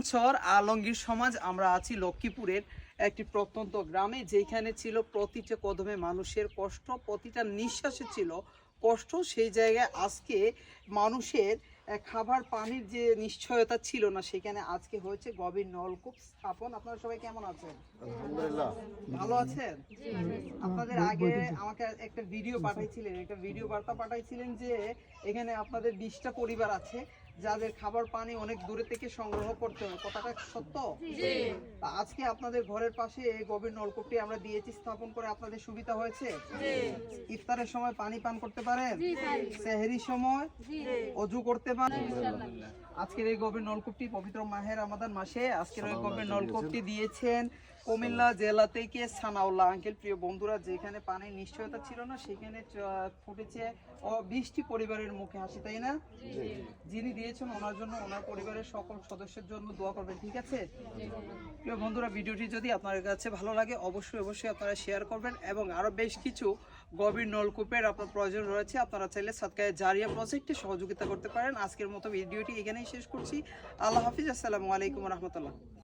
বছর আলমগীর সমাজ আমরা আছি লক্ষ্মীপুরের একটি প্রত্যন্ত গ্রামে, যেখানে ছিল প্রতিটা কদমে মানুষের কষ্ট, প্রতিটা নিঃশ্বাসে ছিল কষ্ট। সেই জায়গায় আজকে মানুষের খাবার পানির যে নিশ্চয়তা ছিল না, সেখানে আজকে হয়েছে গভীর নলকূপ স্থাপন। আপনারা সবাই কেমন আছেন? আলহামদুলিল্লাহ ভালো আছেন? আপনাদের আগে আমাকে একটা ভিডিও পাঠাইছিলেন, একটা ভিডিও বার্তা পাঠাইছিলেন যে এখানে আপনাদের 20টা পরিবার আছে যাদের খাবার পানি অনেক দূরে থেকে সংগ্রহ করতে হয়। কথাটা সত্য? আজকে আপনাদের ঘরের পাশে এই গভীর নলকূপটি আমরা দিয়েছি স্থাপন করে, আপনাদের সুবিধা হয়েছে? ইফতারের সময় পানি পান করতে পারেন, সেহরির সময় অজু করতে পারেন। আজকের এই গভীর নলকূপটি পবিত্র মাহে রমাদান মাসে আজকের ওই গভীর নলকূপটি দিয়েছেন কুমিল্লা জেলা থেকে সানাউল্লাহ আঙ্কেল। প্রিয় বন্ধুরা, যেখানে পানির নিশ্চয়তা ছিল না সেখানে ফুটেছে 20টি পরিবারের মুখে হাসি, তাই না? যিনি দিয়েছেন ওনার জন্য, ওনার পরিবারের সকল সদস্যের জন্য দোয়া করবেন, ঠিক আছে? প্রিয় বন্ধুরা, ভিডিওটি যদি আপনার কাছে ভালো লাগে অবশ্যই আপনারা শেয়ার করবেন, এবং আরো বেশ কিছু গভীর নলকূপের আপনার প্রয়োজন রয়েছে। আপনারা চাইলে সাদকায়ে জারিয়া প্রজেক্টে সহযোগিতা করতে পারেন। আজকের মতো ভিডিওটি এখানেই শেষ করছি। আল্লাহ হাফিজ, আসসালামু আলাইকুম রহমতুল্লাহ।